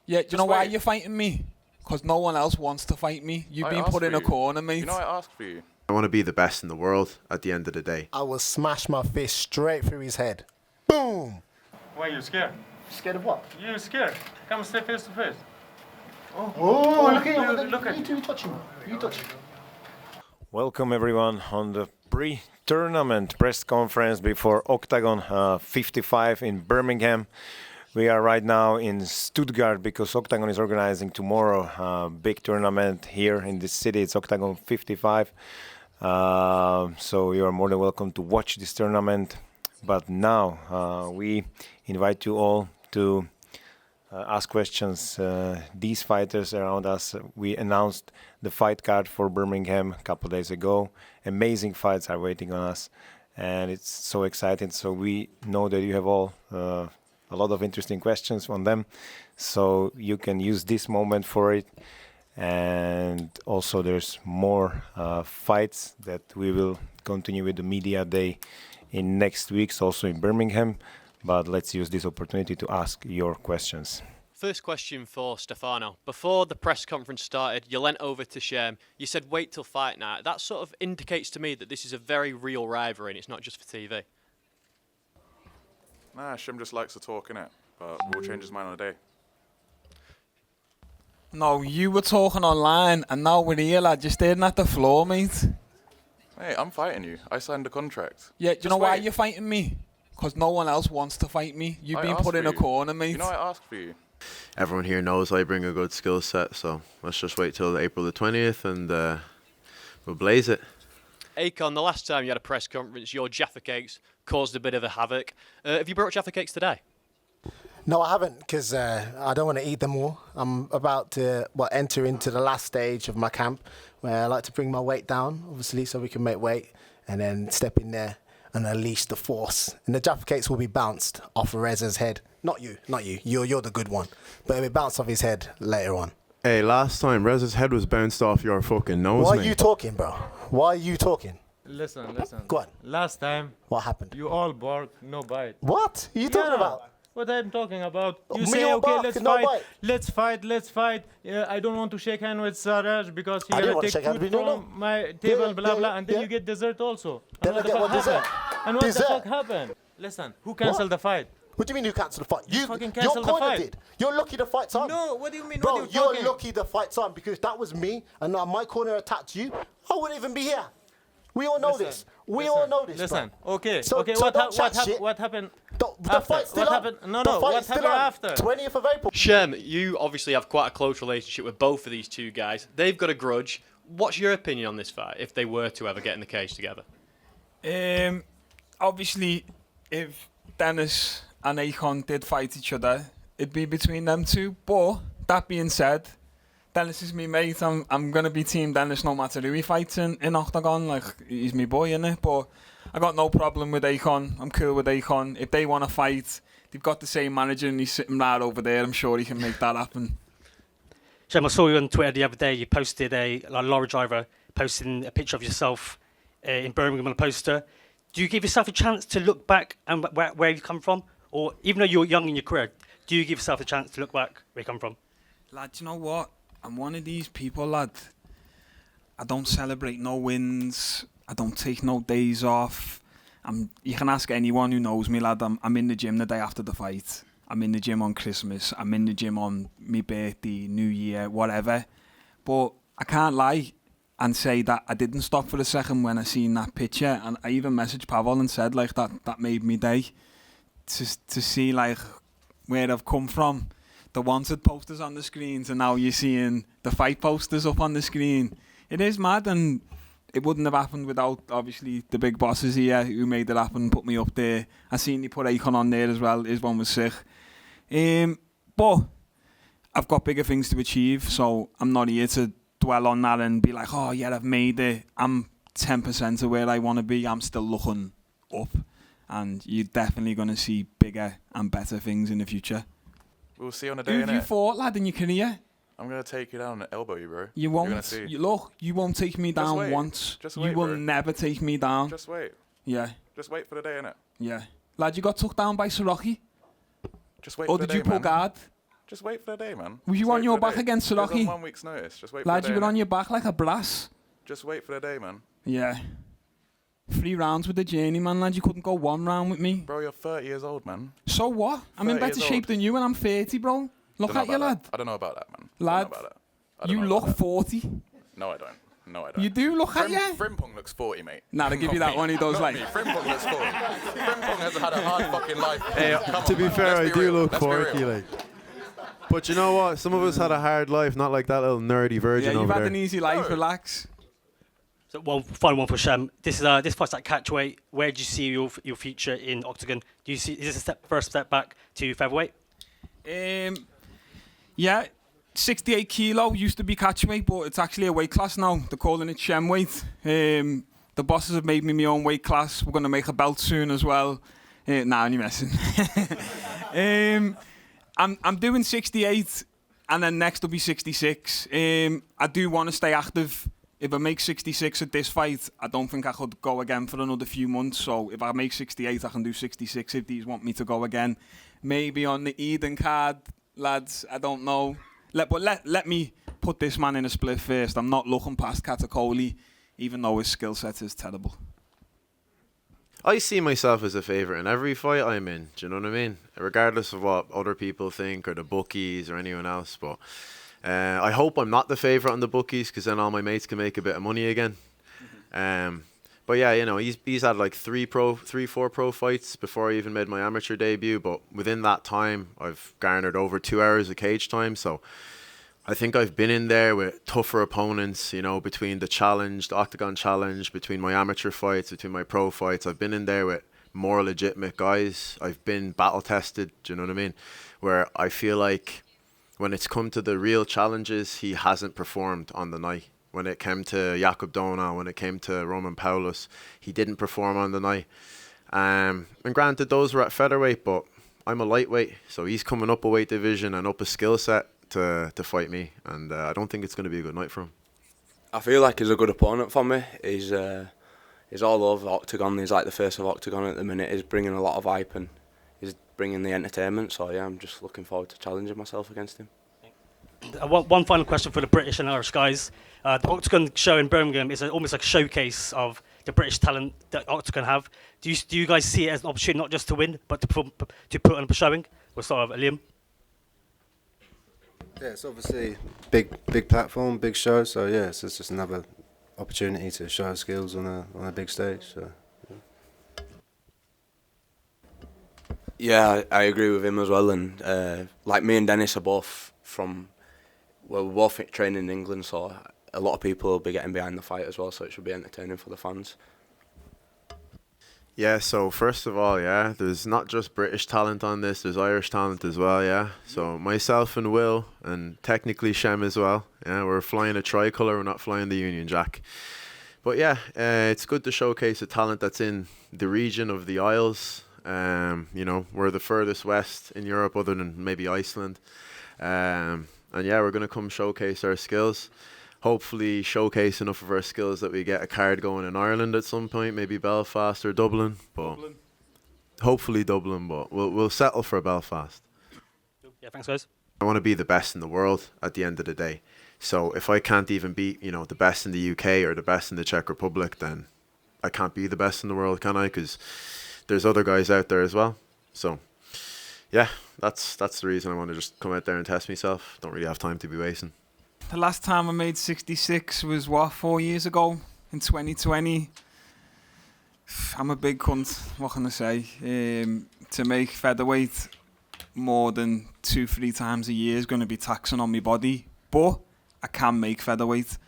Yeah, do you know why you're fighting me? Because no one else wants to fight me. You've been put in a corner, mate. You know I asked for you. I want to be the best in the world at the end of the day. I will smash my fist straight through his head. Boom! Why are you scared? Scared of what? You're scared. Come stay face to face. Oh, look at him. Look at You two touch him. You touch him. Welcome everyone on the pre-tournament press conference before OKTAGON 55 in Birmingham. We are right now in Stuttgart because OKTAGON is organizing tomorrow a big tournament here in this city. It's OKTAGON 55. So you are more than welcome to watch this tournament. But now we invite you all to ask questions. These fighters around us, we announced the fight card for Birmingham a couple of days ago. Amazing fights are waiting on us, and it's so exciting. So we know that you have all a lot of interesting questions on them, so you can use this moment for it. And also there's more fights that we will continue with the media day in next weeks, also in Birmingham. But let's use this opportunity to ask your questions. First question for Stefano. Before the press conference started, you leant over to Shem. You said, wait till fight night. That sort of indicates to me that this is a very real rivalry and it's not just for TV. Nah, Shem just likes to talk, innit? But we'll change his mind on the day. No, you were talking online and now we're here, lad. You're staring at the floor, mate. Hey, I'm fighting you. I signed a contract. Yeah, do you know why you're fighting me? Because no one else wants to fight me. You've been put in a corner, mate. You know I asked for you. Everyone here knows I bring a good skill set, so let's just wait till April the 20th and we'll blaze it. Akon, the last time you had a press conference, your Jaffa Cakes caused a bit of a havoc. Have you brought Jaffa Cakes today? No, I haven't, because I don't want to eat them all. I'm about to enter into the last stage of my camp, where I like to bring my weight down, obviously, so we can make weight, and then step in there and unleash the force. And the Jaffa Cakes will be bounced off Reza's head. Not you. You're the good one. But it'll be bounced off his head later on. Hey, last time Reza's head was bounced off your fucking nose, Why mate. are you talking, bro? Why are you talking? Listen. Go on. Last time, What happened? you all bark, no bite. What are you talking about? What I'm talking about? You Me say, or okay, bark, let's no fight. bite. Let's fight. I don't want to shake hands with Saraj because I you're didn't gonna want to take shake hands food with you, from my table, blah blah, and then yeah. you get dessert also. Then And I get what dessert? And what Dessert? the fuck happened? Listen, who cancelled the fight? What do you mean you cancelled the fight? You fucking your cancelled the corner fight. did. You're lucky the fight's on. No, what do you mean? Bro, what are you you're talking? lucky the fight's on because that was me and now my corner attacked you. I wouldn't even be here. We all know this. We all know this, Listen, bro. okay, So- okay. so what don't chat shit. happened? The after? fight's still What on. happened? No, The no. fight What is still happened on. after? 20th of April. Shem, you obviously have quite a close relationship with both of these two guys. They've got a grudge. What's your opinion on this fight, if they were to ever get in the cage together? Obviously, if Dennis and Akon did fight each other, it'd be between them two. But that being said, Dennis is me mate. I'm gonna be Team Dennis no matter who he fights in OKTAGON. Like, he's me boy, innit? But I got no problem with Akon. I'm cool with Akon. If they want to fight, they've got the same manager and he's sitting right over there. I'm sure he can make that happen. Shem, I saw you on Twitter the other day. You posted a lorry driver posting a picture of yourself in Birmingham on a poster. Do you give yourself a chance to look back and where you come from? Or even though you're young in your career, do you give yourself a chance to look back where you come from? Lad, you know what? I'm one of these people, lad. I don't celebrate no wins. I don't take no days off. You can ask anyone who knows me, lad. I'm in the gym the day after the fight. I'm in the gym on Christmas. I'm in the gym on my birthday, New Year, whatever. But I can't lie and say that I didn't stop for a second when I seen that picture. And I even messaged Pavel and said, like, that made me day. To see, like, where I've come from. The wanted posters on the screens and now you're seeing the fight posters up on the screen. It is mad, and it wouldn't have happened without, obviously, the big bosses here who made it happen, put me up there. I seen he put Akon on there as well. His one was sick. But I've got bigger things to achieve, so I'm not here to dwell on that and be like, oh yeah, I've made it. I'm 10% of where I want to be. I'm still looking up, and you're definitely going to see bigger and better things in the future. We'll see on the day, Who have you innit? fought, lad, in your career? I'm going to take you down and elbow you, bro. You You're gonna won't. see. You won't take me down wait. once. Just You wait, will bro. never take me down. Just wait. Yeah, Just wait for the day, innit? yeah. Lad, you got took down by Soroki. Just wait Or for the did day, you pull man. guard? Just wait for the day, man. Was you Just on wait your for the back day. against It was Soroki? on 1 week's notice. Just wait for Lad, the you day. were on innit? your back like a brass. Just wait for the day, man. Yeah. 3 rounds with the journeyman, lad. You couldn't go 1 round with me. Bro, you're 30 years old, man. So what? I'm in 30 better years shape old. than you and I'm 30, bro. Look Don't know at you, about lad. that. I don't know about that, man. Lad, Don't know about that. I don't You know look about that. 40. No, I don't. No, I don't. You do look at you. Frimpong looks 40, mate. Nah, to give you Not that me. one, he does Not like. me. Frimpong looks 40. Frimpong has had a hard fucking life. Come To on, be man. fair, I Let's be do real. look Let's be real. 40, like. But you know what? Some of us had a hard life, not like that little nerdy virgin Yeah, you've over had there. an easy life. No. Relax. So one final one for Shem. This fight's at catchweight. Where do you see your future in Octagon? Do you see is this a first step back to featherweight? Yeah, 68 kilo used to be catchweight, but it's actually a weight class now. They're calling it Shem weight. The bosses have made me my own weight class. We're going to make a belt soon as well. Nah, only messing. I'm doing 68, and then next will be 66. I do want to stay active. If I make 66 at this fight, I don't think I could go again for another few months. So if I make 68, I can do 66 if these want me to go again. Maybe on the Eden card, lads, I don't know. Let me put this man in a split first. I'm not looking past Katakoli, even though his skill set is terrible. I see myself as a favourite in every fight I'm in. Do you know what I mean? Regardless of what other people think or the bookies or anyone else. But I hope I'm not the favourite on the bookies, because then all my mates can make a bit of money again. But yeah, you know, he's had like 4 pro fights before I even made my amateur debut. But within that time, I've garnered over 2 hours of cage time. So I think I've been in there with tougher opponents, you know, between the challenge, the Octagon challenge, between my amateur fights, between my pro fights. I've been in there with more legitimate guys. I've been battle tested, do you know what I mean? Where I feel like when it's come to the real challenges, he hasn't performed on the night. When it came to Jakob Dona, when it came to Roman Paulus, he didn't perform on the night. And granted, those were at featherweight, but I'm a lightweight, so he's coming up a weight division and up a skill set to fight me, and I don't think it's going to be a good night for him. I feel like he's a good opponent for me. He's all over Octagon. He's like the face of Octagon at the minute. He's bringing a lot of hype and he's bringing the entertainment. So yeah, I'm just looking forward to challenging myself against him. One final question for the British and Irish guys. The Octagon show in Birmingham is almost like a showcase of the British talent that Octagon have. Do you guys see it as an opportunity not just to win, but to put on a showing? We'll start with Liam. Yeah, it's obviously big platform, big show. So yeah, it's just another opportunity to show our skills on a big stage. So. Yeah, I agree with him as well. And like me and Dennis are both we're both training in England, so a lot of people will be getting behind the fight as well. So it should be entertaining for the fans. Yeah, so first of all, yeah, there's not just British talent on this, there's Irish talent as well, yeah. So myself and Will, and technically Shem as well, yeah, we're flying a tricolour, we're not flying the Union Jack. But yeah, it's good to showcase the talent that's in the region of the Isles. You know, we're the furthest west in Europe other than maybe Iceland. And yeah, we're going to come showcase our skills. Hopefully showcase enough of our skills that we get a card going in Ireland at some point, maybe Belfast or Dublin. But hopefully Dublin, but we'll settle for Belfast. Yeah, thanks guys. I want to be the best in the world at the end of the day. So if I can't even beat, you know, the best in the UK or the best in the Czech Republic, then I can't be the best in the world, can I? Because there's other guys out there as well. So yeah, that's the reason I want to just come out there and test myself. Don't really have time to be wasting. The last time I made 66 was, 4 years ago, in 2020. I'm a big cunt, what can I say? To make featherweight more than 2-3 times a year is going to be taxing on my body. But I can make featherweight.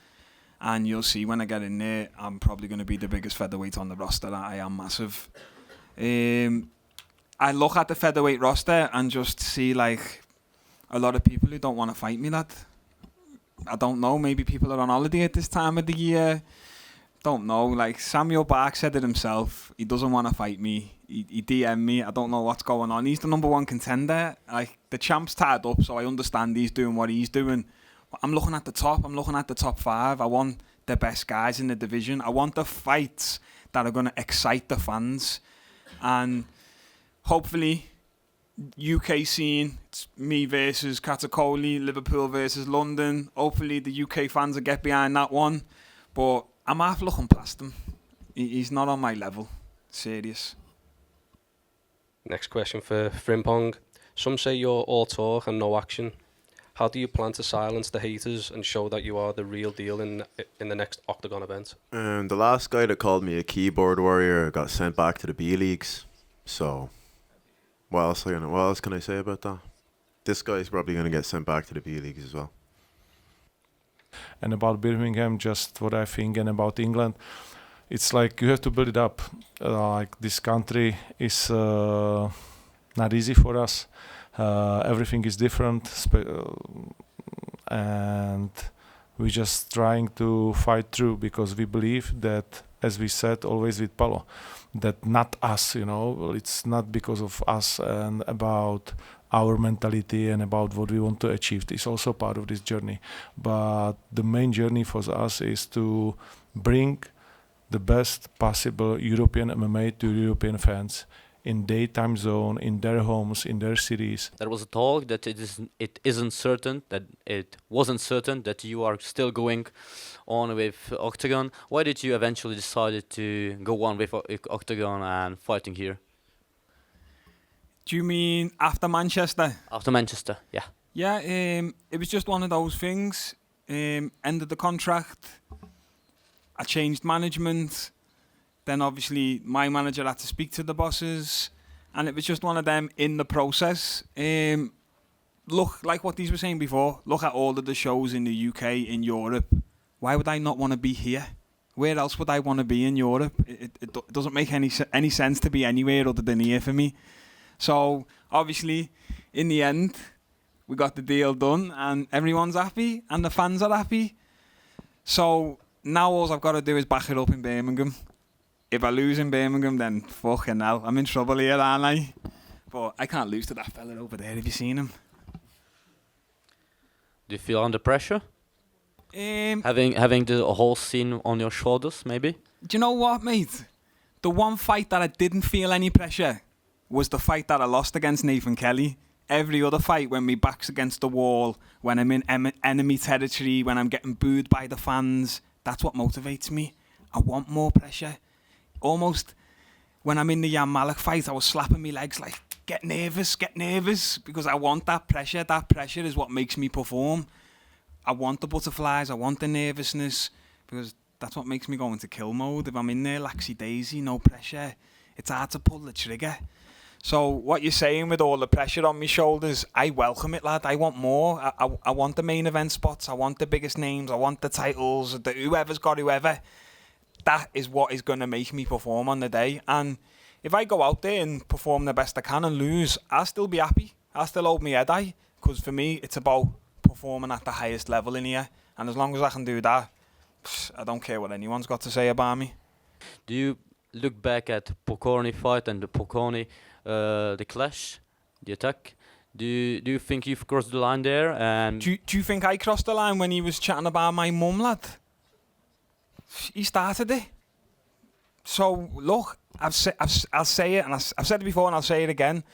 And you'll see when I get in there, I'm probably going to be the biggest featherweight on the roster. I am massive. I look at the featherweight roster and just see like a lot of people who don't want to fight me, lad. I don't know, maybe people are on holiday at this time of the year. Don't know, like Samuel Bark said it himself. He doesn't want to fight me. He DM'd me. I don't know what's going on. He's the number 1 contender. Like the champ's tied up, so I understand he's doing what he's doing. I'm looking at the top. I'm looking at the top 5. I want the best guys in the division. I want the fights that are going to excite the fans. And hopefully UK scene. It's me versus Katakoli, Liverpool versus London. Hopefully the UK fans will get behind that one. But I'm half looking past him. He's not on my level. Serious. Next question for Frimpong. Some say you're all talk and no action. How do you plan to silence the haters and show that you are the real deal in the next Octagon event? The last guy that called me a keyboard warrior got sent back to the B leagues. So, what else can I say about that? This guy's probably going to get sent back to the B leagues as well. And about Birmingham, just what I think, and about England, it's like you have to build it up. Like this country is not easy for us. Everything is different, and we're just trying to fight through because we believe that, as we said always with Palo, that not us, it's not because of us and about our mentality and about what we want to achieve. It's also part of this journey. But the main journey for us is to bring the best possible European MMA to European fans in their time zone, in their homes, in their cities. There was a talk that it wasn't certain that you are still going on with Octagon. Why did you eventually decide to go on with Octagon and fighting here? Do you mean after Manchester? After Manchester, yeah. Yeah, it was just one of those things. Ended the contract. I changed management. Then obviously my manager had to speak to the bosses, and it was just one of them in the process. Look, like what these were saying before, look at all of the shows in the UK, in Europe. Why would I not want to be here? Where else would I want to be in Europe? It doesn't make any sense to be anywhere other than here for me. So obviously, in the end, we got the deal done, and everyone's happy, and the fans are happy. So now all I've got to do is back it up in Birmingham. If I lose in Birmingham, then fucking hell, I'm in trouble here, aren't I? But I can't lose to that fella over there. Have you seen him? Do you feel under pressure? Having the whole scene on your shoulders, maybe? Do you know what, mate? The one fight that I didn't feel any pressure was the fight that I lost against Nathan Kelly. Every other fight, when my back's against the wall, when I'm in enemy territory, when I'm getting booed by the fans, that's what motivates me. I want more pressure. Almost, when I'm in the Jan Malik fight, I was slapping my legs like, get nervous, because I want that pressure. That pressure is what makes me perform. I want the butterflies, I want the nervousness, because that's what makes me go into kill mode. If I'm in there laxy-daisy, no pressure, it's hard to pull the trigger. So what you're saying with all the pressure on my shoulders, I welcome it, lad. I want more. I want the main event spots. I want the biggest names. I want the titles. Whoever's got whoever. That is what is going to make me perform on the day. And if I go out there and perform the best I can and lose, I'll still be happy. I'll still hold my head high. Because for me, it's about performing at the highest level in here. And as long as I can do that, I don't care what anyone's got to say about me. Do you look back at Pokorny fight and the Pokorny, the clash, the attack? Do you think you've crossed the line there? And do you think I crossed the line when he was chatting about my mum, lad? He started it. So look, I'll say it, and I've said it before, and I'll say it again.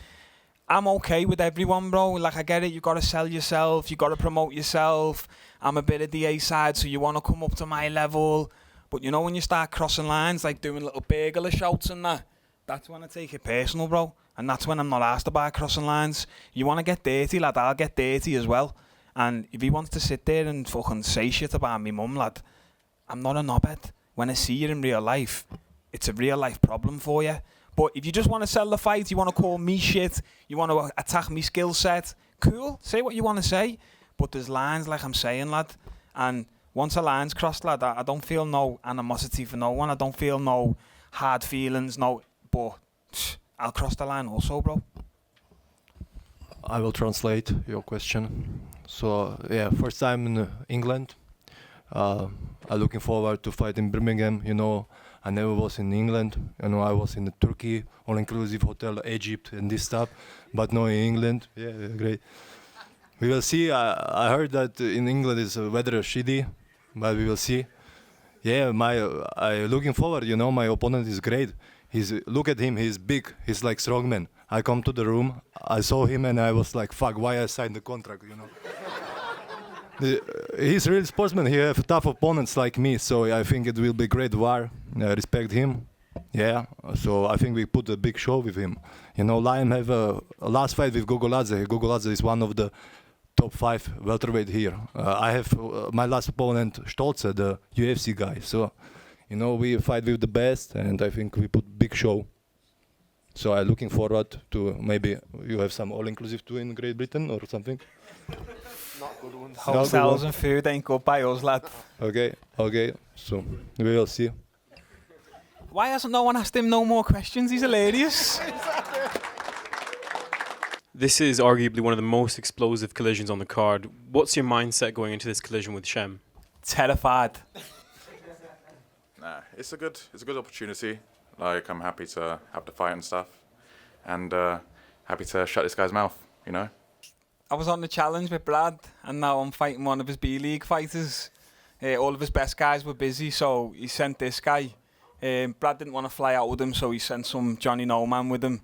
I'm okay with everyone, bro. Like, I get it. You got to sell yourself. You got to promote yourself. I'm a bit of the A side, so you want to come up to my level. But you know, when you start crossing lines, like doing little burglar shouts and that, that's when I take it personal, bro. And that's when I'm not asked about crossing lines. You want to get dirty, lad? I'll get dirty as well. And if he wants to sit there and fucking say shit about me mum, lad, I'm not a knobhead. When I see you in real life, it's a real life problem for you. But if you just want to sell the fight, you want to call me shit, you want to attack me skill set, cool, say what you want to say. But there's lines, like I'm saying, lad. And once a line's crossed, lad, I don't feel no animosity for no one. I don't feel no hard feelings, no. But I'll cross the line also, bro. I will translate your question. So, yeah, first time in England. I'm looking forward to fight in Birmingham. You know, I never was in England. You know, I was in Turkey, all-inclusive hotel, Egypt, and this stuff. But no, in England, yeah, great. We will see. I heard that in England is weather shitty, but we will see. Yeah, I looking forward. You know, my opponent is great. Look at him. He's big. He's like strongman. I come to the room, I saw him, and I was like, fuck, why I signed the contract, you know? He's a real sportsman. He have tough opponents like me, so I think it will be great war. I respect him. Yeah, so I think we put a big show with him. You know, Liam have a last fight with Gogoladze. Gogoladze is one of the top 5 welterweight here. I have my last opponent, Stolze, the UFC guy. So, you know, we fight with the best, and I think we put big show. So I'm looking forward to maybe you have some all-inclusive too in Great Britain or something. Not good ones. Hotels and food ain't good by us, lad. Okay. So we will see. Why hasn't no one asked him no more questions? He's hilarious. This is arguably one of the most explosive collisions on the card. What's your mindset going into this collision with Shem? Terrified. Nah, it's a good opportunity. Like, I'm happy to have the fight and stuff, and happy to shut this guy's mouth, you know? I was on the challenge with Brad, and now I'm fighting one of his B-League fighters. All of his best guys were busy, so he sent this guy. Brad didn't want to fly out with him, so he sent some Johnny No Man with him.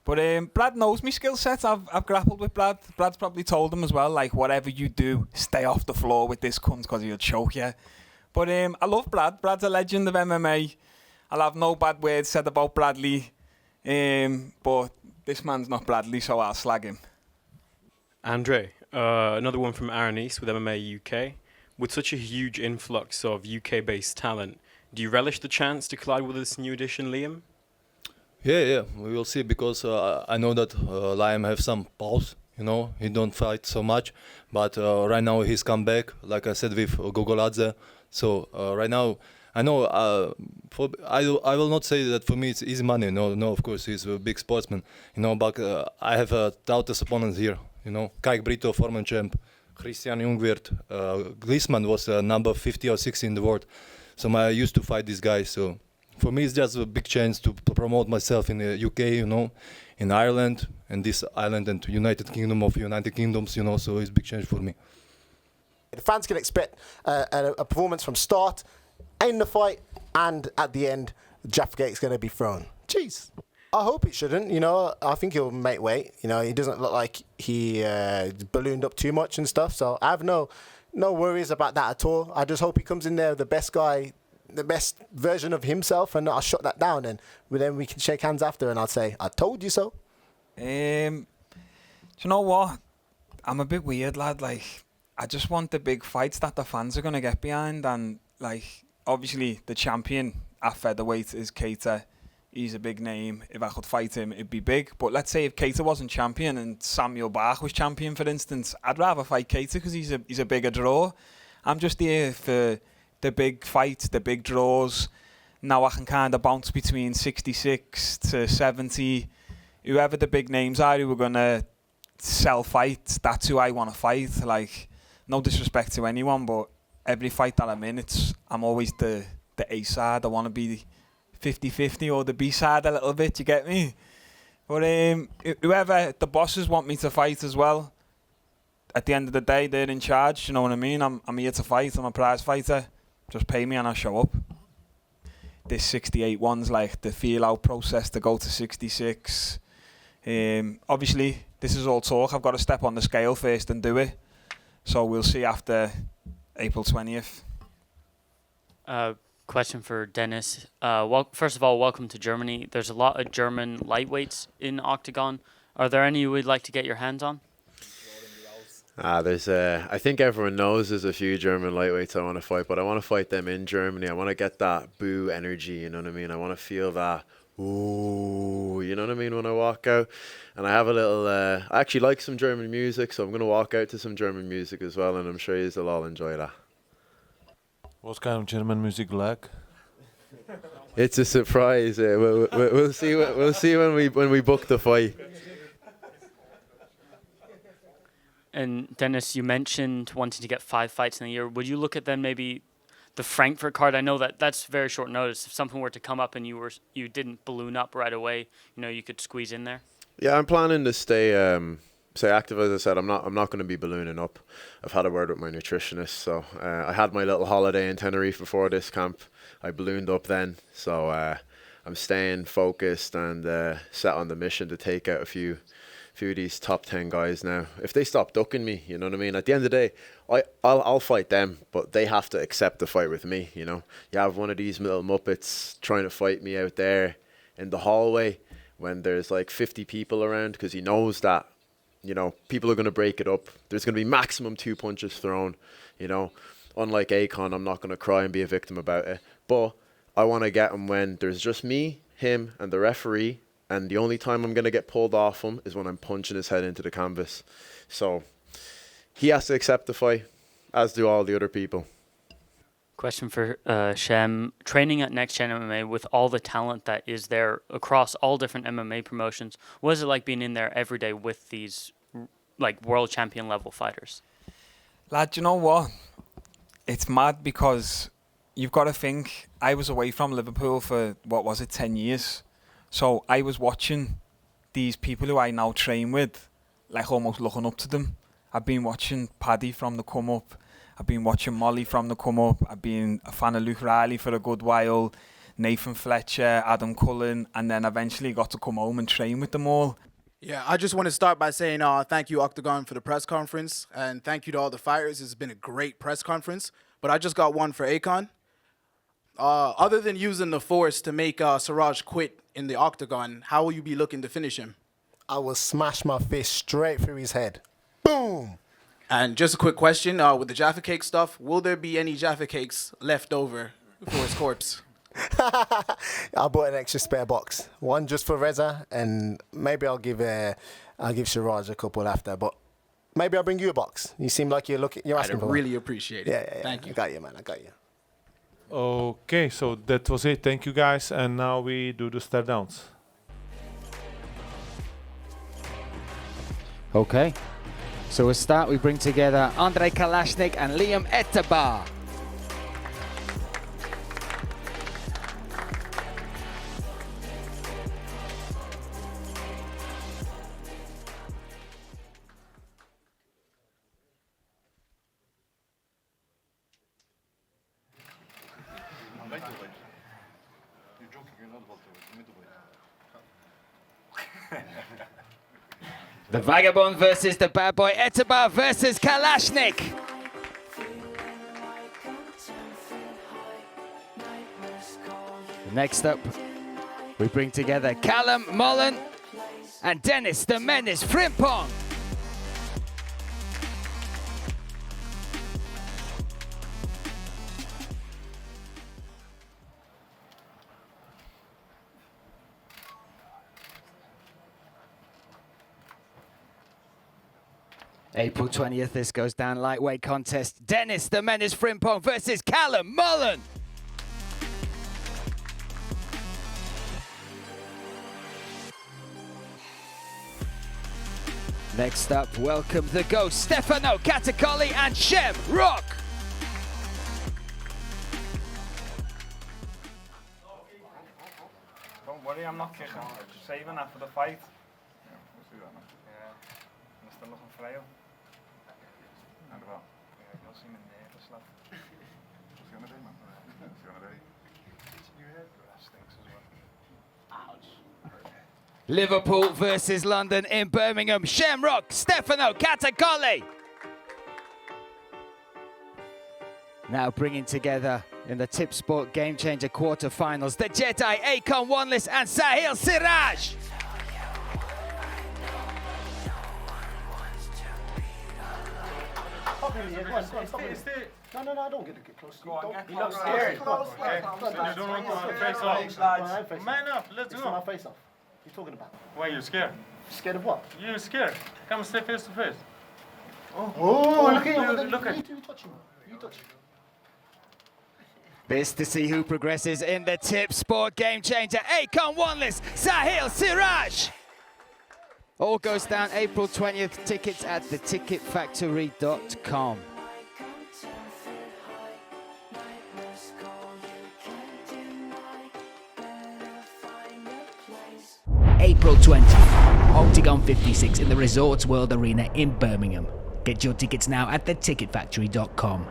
But Brad knows my skill set. I've grappled with Brad. Brad's probably told him as well, like, whatever you do, stay off the floor with this cunt because he'll choke you. But I love Brad. Brad's a legend of MMA. I'll have no bad words said about Bradley. But this man's not Bradley, so I'll slag him. Andre, another one from Aaron East with MMA UK. With such a huge influx of UK-based talent, do you relish the chance to collide with this new addition, Liam? Yeah, we will see, because I know that Liam have some pause, you know, he don't fight so much, but right now he's come back, like I said, with Gogoladze. So right now, I know, I will not say that for me it's easy money, no, of course, he's a big sportsman, you know, but I have a toughest opponent here, you know, Kaik Brito, former champ, Christian Jungwirth, Glisman was number 50 or 60 in the world. So I used to fight these guys. So for me, it's just a big chance to promote myself in the UK, you know, in Ireland, and this island and United Kingdom of United Kingdoms, you know. So it's a big chance for me. The fans can expect a performance from start, in the fight, and at the end, Jaffgate's going to be thrown. Jeez. I hope it shouldn't, you know. I think he'll make weight. You know, he doesn't look like he ballooned up too much and stuff. So I have no worries about that at all. I just hope he comes in there the best guy, the best version of himself, and I'll shut that down. And then we can shake hands after, and I'll say, I told you so. Do you know what? I'm a bit weird, lad. Like, I just want the big fights that the fans are going to get behind. And, like, obviously the champion at featherweight is Keita. He's a big name. If I could fight him, it'd be big. But let's say if Keita wasn't champion and Samuel Bach was champion, for instance, I'd rather fight Keita because he's a bigger draw. I'm just here for the big fights, the big draws. Now I can kind of bounce between 66 to 70. Whoever the big names are who are going to sell fights, that's who I want to fight. Like, no disrespect to anyone, but every fight that I'm in, I'm always the A side. I want to be 50-50 or the B side a little bit, you get me? But whoever the bosses want me to fight as well, at the end of the day, they're in charge, you know what I mean? I'm here to fight, I'm a prize fighter. Just pay me and I'll show up. This 68 one's like the feel-out process to go to 66. Obviously, this is all talk. I've got to step on the scale first and do it. So we'll see after April 20th. Question for Dennis. First of all, welcome to Germany. There's a lot of German lightweights in Octagon. Are there any you would like to get your hands on? There's I think everyone knows there's a few German lightweights I want to fight, but I want to fight them in Germany. I want to get that boo energy, you know what I mean? I want to feel that, ooh, you know what I mean, when I walk out. And I have a little, I actually like some German music, so I'm going to walk out to some German music as well, and I'm sure you'll all enjoy that. What kind of German music like? It's a surprise. We'll see. We'll see when we book the fight. And Dennis, you mentioned wanting to get 5 fights in a year. Would you look at then maybe the Frankfurt card? I know that's very short notice. If something were to come up and you didn't balloon up right away, you know, you could squeeze in there. Yeah, I'm planning to stay active. As I said, I'm not going to be ballooning up. I've had a word with my nutritionist, so I had my little holiday in Tenerife before this camp. I ballooned up then, so I'm staying focused and set on the mission to take out a few of these top 10 guys now. If they stop ducking me, you know what I mean? At the end of the day, I'll fight them, but they have to accept the fight with me, you know? You have one of these little muppets trying to fight me out there in the hallway when there's like 50 people around, because he knows that, you know, people are going to break it up. There's going to be maximum 2 punches thrown, you know? Unlike Akon, I'm not going to cry and be a victim about it. But I want to get him when there's just me, him, and the referee, and the only time I'm going to get pulled off him is when I'm punching his head into the canvas. So he has to accept the fight, as do all the other people. Question for Shem. Training at Next Gen MMA with all the talent that is there across all different MMA promotions, what is it like being in there every day with these like world champion level fighters? Lad, you know what? It's mad because you've got to think, I was away from Liverpool for, 10 years. So I was watching these people who I now train with, like almost looking up to them. I've been watching Paddy from the come up. I've been watching Molly from the come up. I've been a fan of Luke Riley for a good while, Nathan Fletcher, Adam Cullen, and then eventually got to come home and train with them all. Yeah, I just want to start by saying thank you, Octagon, for the press conference, and thank you to all the fighters. It's been a great press conference, but I just got one for Akon. Other than using the force to make Siraj quit in the Octagon, how will you be looking to finish him? I will smash my fist straight through his head. Boom! And just a quick question, with the Jaffa Cake stuff, will there be any Jaffa Cakes left over for his corpse? I bought an extra spare box, one just for Reza, and maybe I'll give Siraj a couple after. But maybe I'll bring you a box. You seem like you're asking for. I'd really appreciate it. Yeah. Thank you. I got you, man. I got you. Okay, so that was it. Thank you, guys. And now we do the stare downs. Okay. So we'll start. We bring together Andrei Kalashnik and Liam Etabar. The Vagabond versus the Bad Boy, Etabar versus Kalashnik. Next up, we bring together Callum Mullen and Dennis the Menace Frimpong. April 20th, this goes down lightweight contest. Dennis the Menace Frimpong versus Callum Mullen. Next up, welcome the Ghost, Stefano Catacoli and Shem Rock. Don't worry, I'm not kicking. Just saving that for the fight. Yeah, we'll see that now. Yeah, I'm still looking frail. And about. Yeah, you'll see me nervous, lad. What's he gonna do, man? What's he gonna do? That stinks as well. Ouch. Liverpool versus London in Birmingham. Shamrock, Stefano Catacoli. Now bringing together in the Tip Sport Game Changer quarterfinals, the Jedi, Akon Wanless and Sahil Siraj. No, I don't get to get close. Go on, get He looks close. scary. You don't want to face off. Man up, let's go. My face off. What are you talking about? Why are you scared? Scared of what? You're scared. Come stay face to face. Oh, look at you. Look at You touch him. You touch him. This to see who progresses in the Tip Sport Game Changer. Akon Wanless, Sahil Siraj. All goes down April 20th. Tickets at theticketfactory.com. April 20th, Octagon 56 in the Resorts World Arena in Birmingham. Get your tickets now at theticketfactory.com.